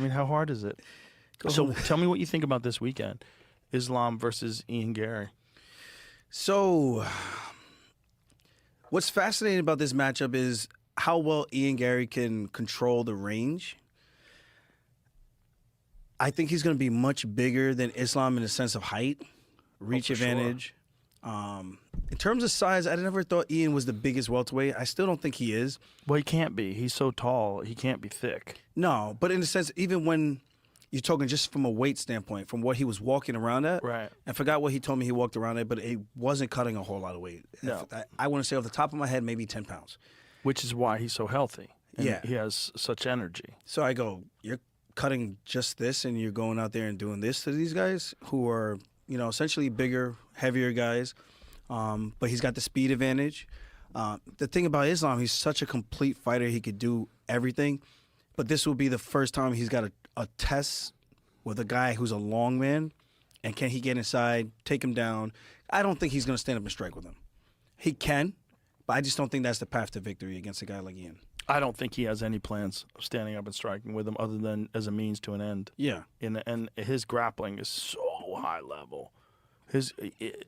mean, how hard is it? So tell me what you think about this weekend. Islam versus Ian Garry. So what's fascinating about this matchup is how well Ian Garry can control the range. I think he's going to be much bigger than Islam in the sense of height, reach advantage. Sure. In terms of size, I never thought Ian was the biggest welterweight. I still don't think he is. Well, he can't be. He's so tall. He can't be thick. No, but in a sense, even when you're talking just from a weight standpoint, from what he was walking around at, right? I forgot what he told me he walked around at, but he wasn't cutting a whole lot of weight. No. I want to say off the top of my head, maybe 10 pounds. Which is why he's so healthy. And yeah. He has such energy. So I go, you're cutting just this and you're going out there and doing this to these guys who are, essentially bigger, heavier guys. But he's got the speed advantage. The thing about Islam, he's such a complete fighter. He could do everything. But this will be the first time he's got a test with a guy who's a long man. And can he get inside, take him down? I don't think he's going to stand up and strike with him. He can, but I just don't think that's the path to victory against a guy like Ian. I don't think he has any plans of standing up and striking with him other than as a means to an end. Yeah. And his grappling is so high level.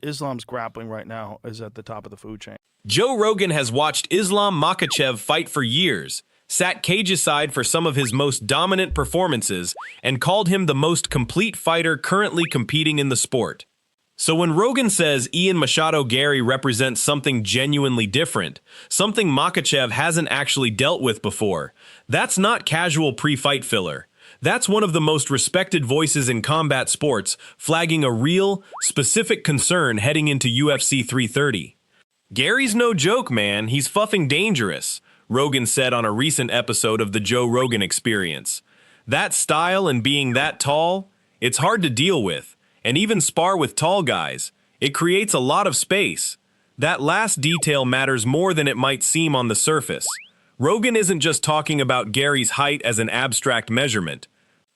Islam's grappling right now is at the top of the food chain. Joe Rogan has watched Islam Makhachev fight for years, sat cageaside for some of his most dominant performances, and called him the most complete fighter currently competing in the sport. So when Rogan says Ian Machado Garry represents something genuinely different, something Makhachev hasn't actually dealt with before, that's not casual pre-fight filler. That's one of the most respected voices in combat sports, flagging a real, specific concern heading into UFC 330. Gary's no joke, man. He's fucking dangerous, Rogan said on a recent episode of the Joe Rogan Experience. That style and being that tall, it's hard to deal with. And even spar with tall guys. It creates a lot of space. That last detail matters more than it might seem on the surface. Rogan isn't just talking about Gary's height as an abstract measurement.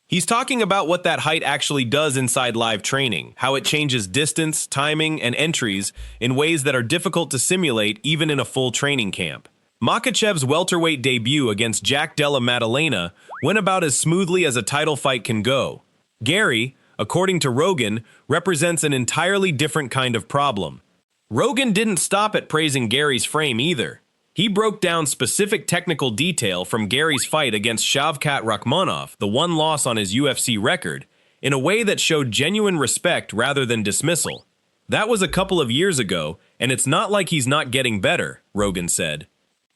He's talking about what that height actually does inside live training, how it changes distance, timing, and entries in ways that are difficult to simulate even in a full training camp. Makhachev's welterweight debut against Jack Della Maddalena went about as smoothly as a title fight can go. Garry, according to Rogan, represents an entirely different kind of problem. Rogan didn't stop at praising Gary's frame either. He broke down specific technical detail from Gary's fight against Shavkat Rakhmonov, the one loss on his UFC record, in a way that showed genuine respect rather than dismissal. That was a couple of years ago, and it's not like he's not getting better, Rogan said.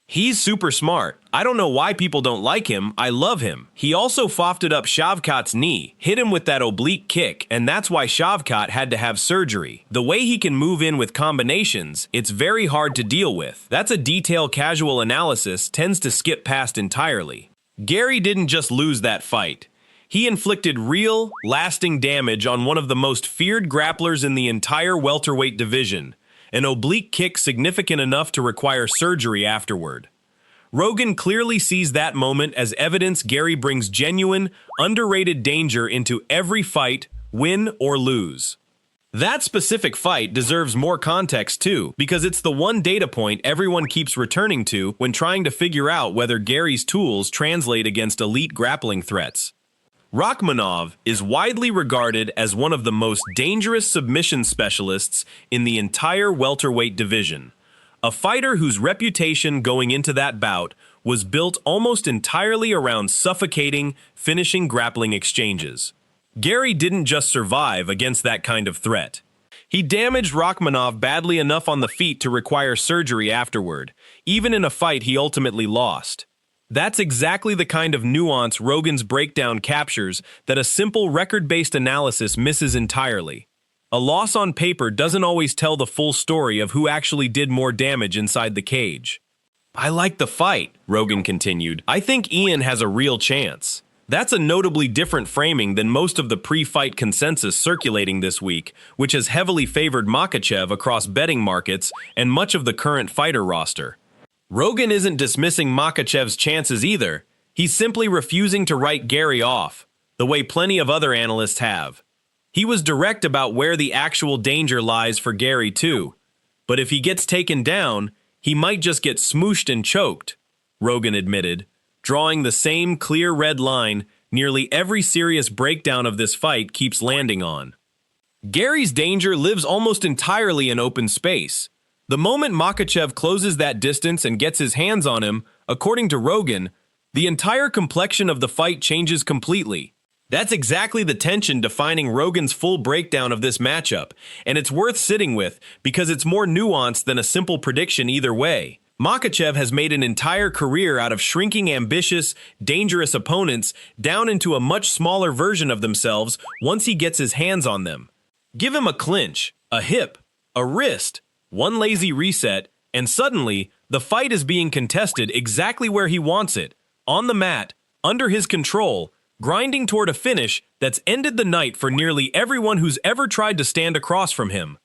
He's super smart. I don't know why people don't like him. I love him. He also fofted up Shavkat's knee, hit him with that oblique kick, and that's why Shavkat had to have surgery. The way he can move in with combinations, it's very hard to deal with. That's a detailed casual analysis tends to skip past entirely. Garry didn't just lose that fight. He inflicted real, lasting damage on one of the most feared grapplers in the entire welterweight division. An oblique kick significant enough to require surgery afterward. Rogan clearly sees that moment as evidence Garry brings genuine, underrated danger into every fight, win or lose. That specific fight deserves more context too, because it's the one data point everyone keeps returning to when trying to figure out whether Gary's tools translate against elite grappling threats. Rakhmonov is widely regarded as one of the most dangerous submission specialists in the entire welterweight division. A fighter whose reputation going into that bout was built almost entirely around suffocating, finishing grappling exchanges. Garry didn't just survive against that kind of threat. He damaged Rakhmonov badly enough on the feet to require surgery afterward, even in a fight he ultimately lost. That's exactly the kind of nuance Rogan's breakdown captures that a simple record-based analysis misses entirely. A loss on paper doesn't always tell the full story of who actually did more damage inside the cage. I like the fight, Rogan continued. I think Ian has a real chance. That's a notably different framing than most of the pre-fight consensus circulating this week, which has heavily favored Makhachev across betting markets and much of the current fighter roster. Rogan isn't dismissing Makhachev's chances either. He's simply refusing to write Garry off, the way plenty of other analysts have. He was direct about where the actual danger lies for Garry too. But if he gets taken down, he might just get smooshed and choked, Rogan admitted, drawing the same clear red line nearly every serious breakdown of this fight keeps landing on. Garry's danger lives almost entirely in open space. The moment Makhachev closes that distance and gets his hands on him, according to Rogan, the entire complexion of the fight changes completely. That's exactly the tension defining Rogan's full breakdown of this matchup, and it's worth sitting with because it's more nuanced than a simple prediction either way. Makhachev has made an entire career out of shrinking ambitious, dangerous opponents down into a much smaller version of themselves once he gets his hands on them. Give him a clinch, a hip, a wrist, one lazy reset, and suddenly, the fight is being contested exactly where he wants it, on the mat, under his control, grinding toward a finish that's ended the night for nearly everyone who's ever tried to stand across from him.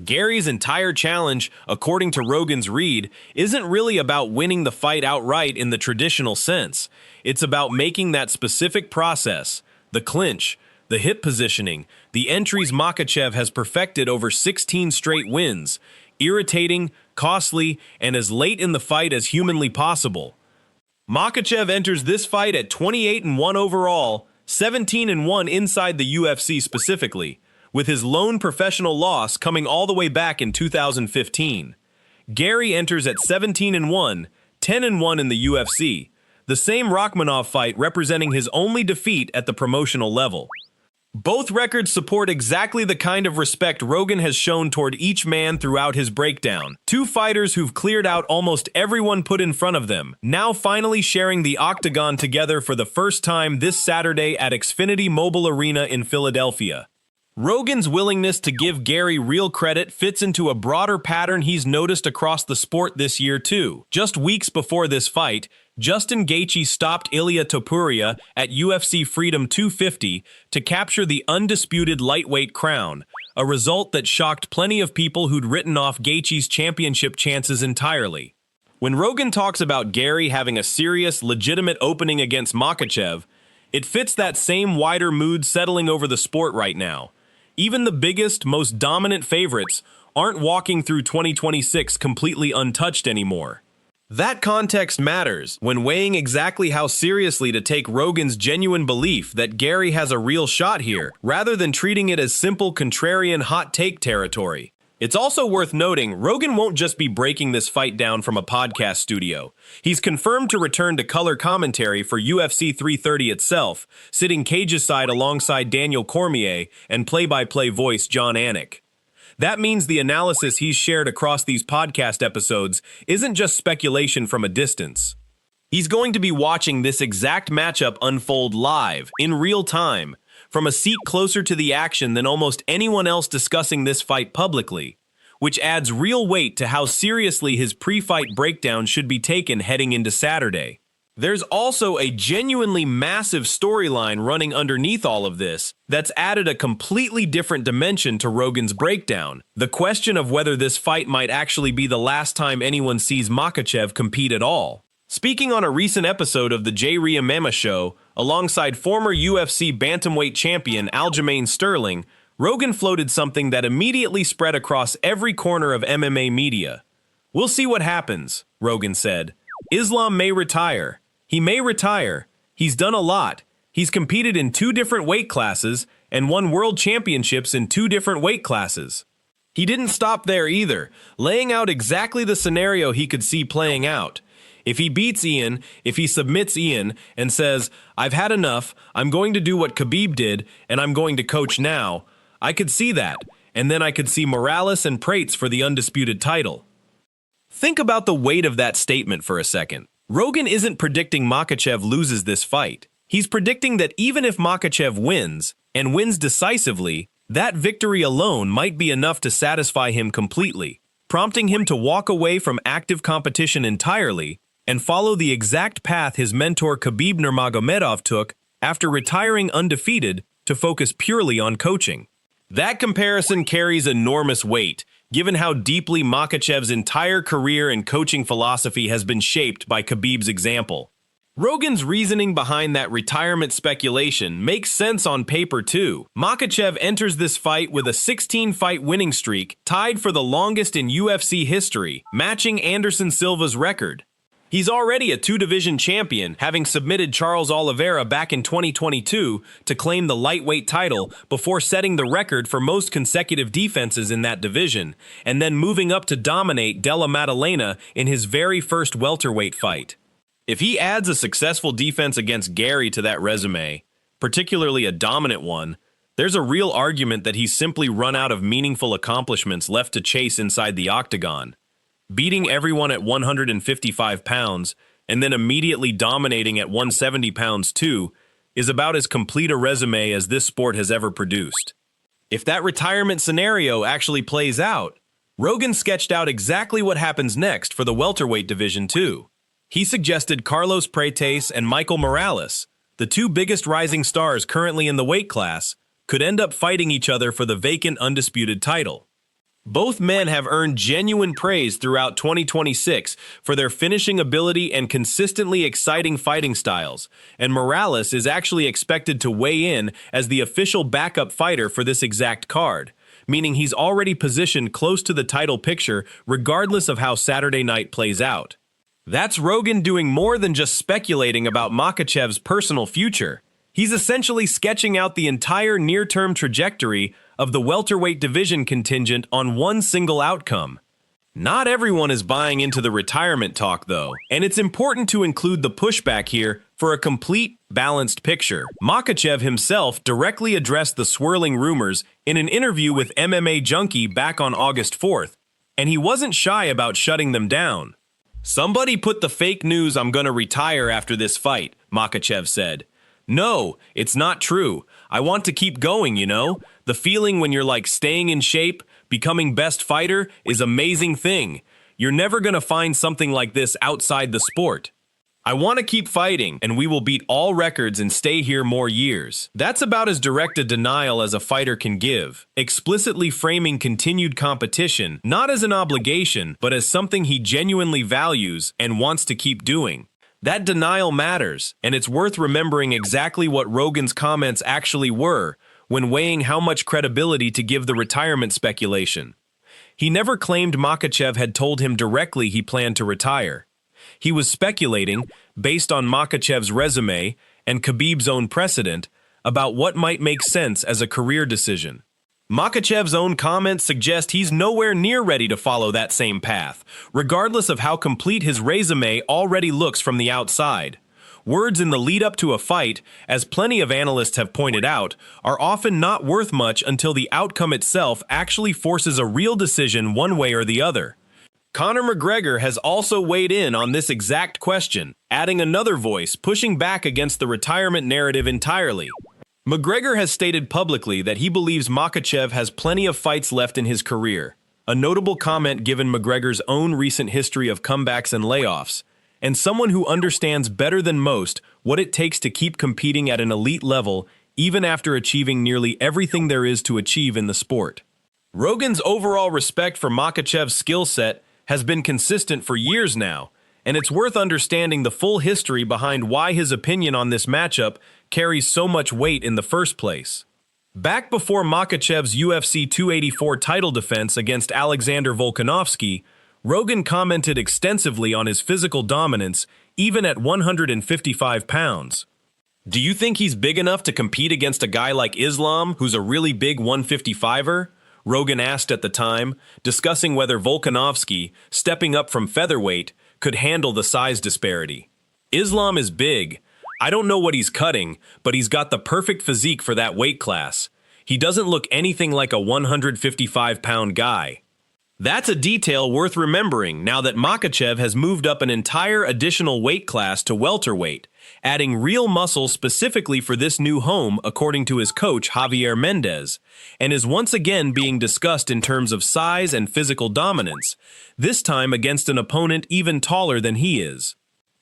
Garry's entire challenge, according to Rogan's read, isn't really about winning the fight outright in the traditional sense. It's about making that specific process, the clinch, the hip positioning, the entries Makhachev has perfected over 16 straight wins, irritating, costly, and as late in the fight as humanly possible. Makhachev enters this fight at 28-1 overall, 17-1 inside the UFC specifically, with his lone professional loss coming all the way back in 2015. Garry enters at 17-1, 10-1 in the UFC, the same Rachmanov fight representing his only defeat at the promotional level. Both records support exactly the kind of respect Rogan has shown toward each man throughout his breakdown. Two fighters who've cleared out almost everyone put in front of them, now finally sharing the octagon together for the first time this Saturday at Xfinity Mobile Arena in Philadelphia. Rogan's willingness to give Garry real credit fits into a broader pattern he's noticed across the sport this year too. Just weeks before this fight, Justin Gaethje stopped Ilia Topuria at UFC Freedom 250 to capture the undisputed lightweight crown, a result that shocked plenty of people who'd written off Gaethje's championship chances entirely. When Rogan talks about Garry having a serious, legitimate opening against Makhachev, it fits that same wider mood settling over the sport right now. Even the biggest, most dominant favorites aren't walking through 2026 completely untouched anymore. That context matters when weighing exactly how seriously to take Rogan's genuine belief that Garry has a real shot here, rather than treating it as simple contrarian hot take territory. It's also worth noting, Rogan won't just be breaking this fight down from a podcast studio. He's confirmed to return to color commentary for UFC 330 itself, sitting cageside alongside Daniel Cormier and play-by-play voice John Anik. That means the analysis he's shared across these podcast episodes isn't just speculation from a distance. He's going to be watching this exact matchup unfold live, in real time, from a seat closer to the action than almost anyone else discussing this fight publicly, which adds real weight to how seriously his pre-fight breakdown should be taken heading into Saturday. There's also a genuinely massive storyline running underneath all of this that's added a completely different dimension to Rogan's breakdown, the question of whether this fight might actually be the last time anyone sees Makhachev compete at all. Speaking on a recent episode of the J-Ria Mema Show, alongside former UFC bantamweight champion Aljamain Sterling, Rogan floated something that immediately spread across every corner of MMA media. "We'll see what happens," Rogan said. "Islam may retire. He may retire. He's done a lot. He's competed in 2 different weight classes and won world championships in 2 different weight classes." He didn't stop there either, laying out exactly the scenario he could see playing out. If he beats Ian, if he submits Ian, and says, "I've had enough, I'm going to do what Khabib did, and I'm going to coach now," I could see that, and then I could see Morales and Prates for the undisputed title. Think about the weight of that statement for a second. Rogan isn't predicting Makhachev loses this fight. He's predicting that even if Makhachev wins, and wins decisively, that victory alone might be enough to satisfy him completely, prompting him to walk away from active competition entirely and follow the exact path his mentor Khabib Nurmagomedov took after retiring undefeated to focus purely on coaching. That comparison carries enormous weight, given how deeply Makhachev's entire career and coaching philosophy has been shaped by Khabib's example. Rogan's reasoning behind that retirement speculation makes sense on paper too. Makhachev enters this fight with a 16-fight winning streak, tied for the longest in UFC history, matching Anderson Silva's record. He's already a two-division champion, having submitted Charles Oliveira back in 2022 to claim the lightweight title before setting the record for most consecutive defenses in that division, and then moving up to dominate Della Maddalena in his very first welterweight fight. If he adds a successful defense against Garry to that resume, particularly a dominant one, there's a real argument that he's simply run out of meaningful accomplishments left to chase inside the octagon. Beating everyone at 155 pounds and then immediately dominating at 170 pounds too is about as complete a resume as this sport has ever produced. If that retirement scenario actually plays out, Rogan sketched out exactly what happens next for the welterweight division too. He suggested Carlos Prates and Michael Morales, the two biggest rising stars currently in the weight class, could end up fighting each other for the vacant undisputed title. Both men have earned genuine praise throughout 2026 for their finishing ability and consistently exciting fighting styles, and Morales is actually expected to weigh in as the official backup fighter for this exact card, meaning he's already positioned close to the title picture regardless of how Saturday night plays out. That's Rogan doing more than just speculating about Makhachev's personal future. He's essentially sketching out the entire near-term trajectory of the welterweight division contingent on one single outcome. Not everyone is buying into the retirement talk, though, and it's important to include the pushback here for a complete, balanced picture. Makhachev himself directly addressed the swirling rumors in an interview with MMA Junkie back on August 4th, and he wasn't shy about shutting them down. "Somebody put the fake news I'm gonna retire after this fight," Makhachev said. "No, it's not true. I want to keep going, you know? The feeling when you're like staying in shape, becoming best fighter, is an amazing thing. You're never gonna find something like this outside the sport. I want to keep fighting, and we will beat all records and stay here more years." That's about as direct a denial as a fighter can give, explicitly framing continued competition, not as an obligation, but as something he genuinely values and wants to keep doing. That denial matters, and it's worth remembering exactly what Rogan's comments actually were when weighing how much credibility to give the retirement speculation. He never claimed Makhachev had told him directly he planned to retire. He was speculating, based on Makhachev's resume and Khabib's own precedent, about what might make sense as a career decision. Makhachev's own comments suggest he's nowhere near ready to follow that same path, regardless of how complete his resume already looks from the outside. Words in the lead-up to a fight, as plenty of analysts have pointed out, are often not worth much until the outcome itself actually forces a real decision one way or the other. Conor McGregor has also weighed in on this exact question, adding another voice pushing back against the retirement narrative entirely. McGregor has stated publicly that he believes Makhachev has plenty of fights left in his career, a notable comment given McGregor's own recent history of comebacks and layoffs, and someone who understands better than most what it takes to keep competing at an elite level even after achieving nearly everything there is to achieve in the sport. Rogan's overall respect for Makhachev's skill set has been consistent for years now, and it's worth understanding the full history behind why his opinion on this matchup carries so much weight in the first place. Back before Makhachev's UFC 284 title defense against Alexander Volkanovski, Rogan commented extensively on his physical dominance even at 155 pounds. "Do you think he's big enough to compete against a guy like Islam, who's a really big 155er? Rogan asked at the time, discussing whether Volkanovski, stepping up from featherweight, could handle the size disparity. "Islam is big. I don't know what he's cutting, but he's got the perfect physique for that weight class. He doesn't look anything like a 155-pound guy." That's a detail worth remembering now that Makhachev has moved up an entire additional weight class to welterweight, adding real muscle specifically for this new home according to his coach Javier Mendez, and is once again being discussed in terms of size and physical dominance, this time against an opponent even taller than he is.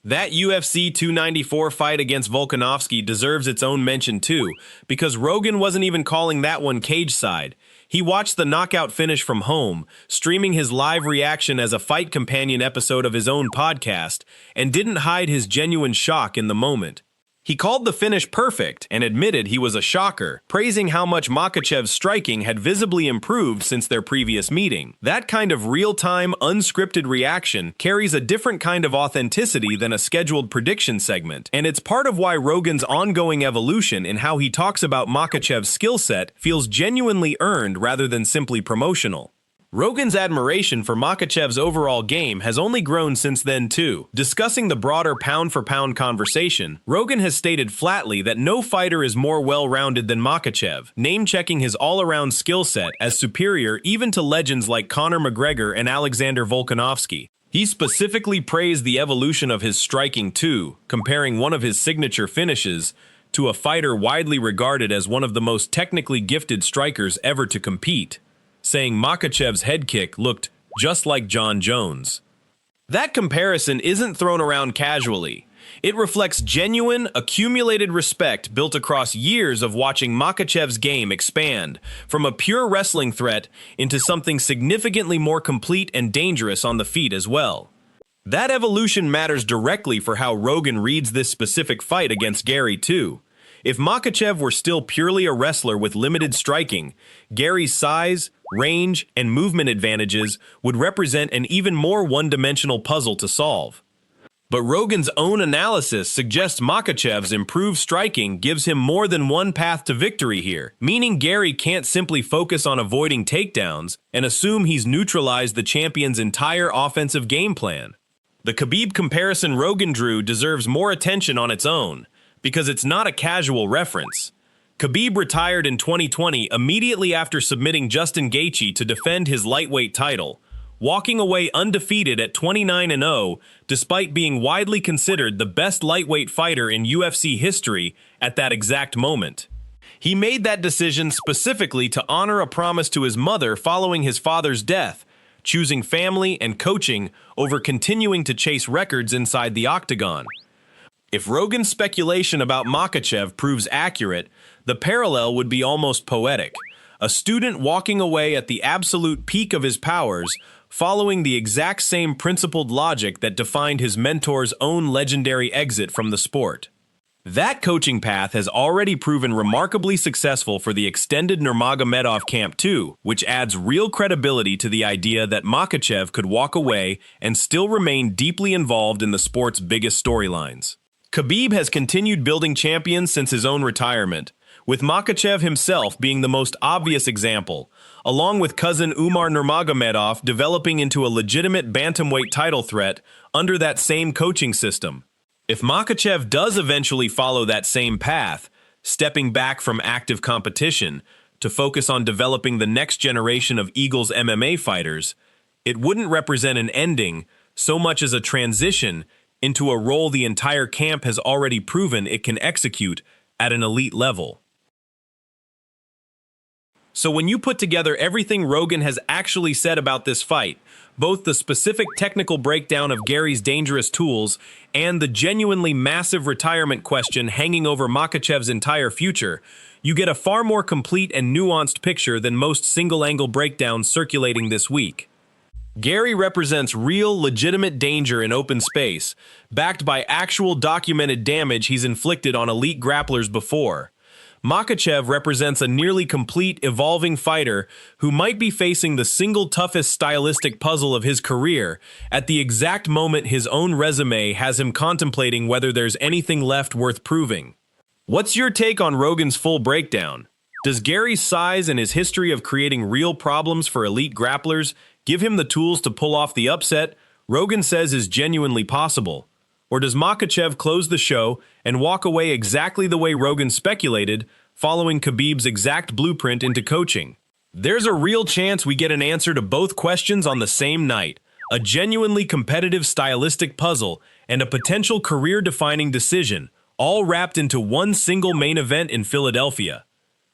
That UFC 294 fight against Volkanovski deserves its own mention too, because Rogan wasn't even calling that one cage side. He watched the knockout finish from home, streaming his live reaction as a fight companion episode of his own podcast, and didn't hide his genuine shock in the moment. He called the finish perfect and admitted he was a shocker, praising how much Makhachev's striking had visibly improved since their previous meeting. That kind of real-time, unscripted reaction carries a different kind of authenticity than a scheduled prediction segment, and it's part of why Rogan's ongoing evolution in how he talks about Makhachev's skill set feels genuinely earned rather than simply promotional. Rogan's admiration for Makhachev's overall game has only grown since then too. Discussing the broader pound-for-pound conversation, Rogan has stated flatly that no fighter is more well-rounded than Makhachev, name-checking his all-around skill set as superior even to legends like Conor McGregor and Alexander Volkanovski. He specifically praised the evolution of his striking too, comparing one of his signature finishes to a fighter widely regarded as one of the most technically gifted strikers ever to compete, saying Makhachev's head kick looked just like John Jones. That comparison isn't thrown around casually. It reflects genuine, accumulated respect built across years of watching Makhachev's game expand from a pure wrestling threat into something significantly more complete and dangerous on the feet as well. That evolution matters directly for how Rogan reads this specific fight against Garry too. If Makhachev were still purely a wrestler with limited striking, Garry's size, range, and movement advantages would represent an even more one-dimensional puzzle to solve. But Rogan's own analysis suggests Makhachev's improved striking gives him more than one path to victory here, meaning Garry can't simply focus on avoiding takedowns and assume he's neutralized the champion's entire offensive game plan. The Khabib comparison Rogan drew deserves more attention on its own, because it's not a casual reference. Khabib retired in 2020 immediately after submitting Justin Gaethje to defend his lightweight title, walking away undefeated at 29-0 despite being widely considered the best lightweight fighter in UFC history at that exact moment. He made that decision specifically to honor a promise to his mother following his father's death, choosing family and coaching over continuing to chase records inside the octagon. If Rogan's speculation about Makhachev proves accurate, the parallel would be almost poetic. A student walking away at the absolute peak of his powers, following the exact same principled logic that defined his mentor's own legendary exit from the sport. That coaching path has already proven remarkably successful for the extended Nurmagomedov camp too, which adds real credibility to the idea that Makhachev could walk away and still remain deeply involved in the sport's biggest storylines. Khabib has continued building champions since his own retirement, with Makhachev himself being the most obvious example, along with cousin Umar Nurmagomedov developing into a legitimate bantamweight title threat under that same coaching system. If Makhachev does eventually follow that same path, stepping back from active competition to focus on developing the next generation of Eagles MMA fighters, it wouldn't represent an ending so much as a transition into a role the entire camp has already proven it can execute at an elite level. So when you put together everything Rogan has actually said about this fight, both the specific technical breakdown of Garry's dangerous tools and the genuinely massive retirement question hanging over Makhachev's entire future, you get a far more complete and nuanced picture than most single-angle breakdowns circulating this week. Garry represents real, legitimate danger in open space, backed by actual documented damage he's inflicted on elite grapplers before. Makhachev represents a nearly complete, evolving fighter who might be facing the single toughest stylistic puzzle of his career at the exact moment his own resume has him contemplating whether there's anything left worth proving. What's your take on Rogan's full breakdown? Does Garry's size and his history of creating real problems for elite grapplers give him the tools to pull off the upset Rogan says is genuinely possible? Or does Makhachev close the show and walk away exactly the way Rogan speculated, following Khabib's exact blueprint into coaching? There's a real chance we get an answer to both questions on the same night, a genuinely competitive stylistic puzzle and a potential career-defining decision, all wrapped into one single main event in Philadelphia.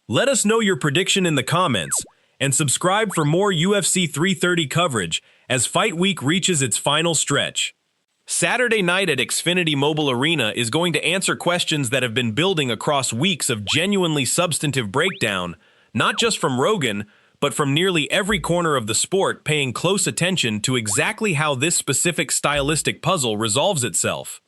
Let us know your prediction in the comments, and subscribe for more UFC 330 coverage as Fight Week reaches its final stretch. Saturday night at Xfinity Mobile Arena is going to answer questions that have been building across weeks of genuinely substantive breakdown, not just from Rogan, but from nearly every corner of the sport paying close attention to exactly how this specific stylistic puzzle resolves itself.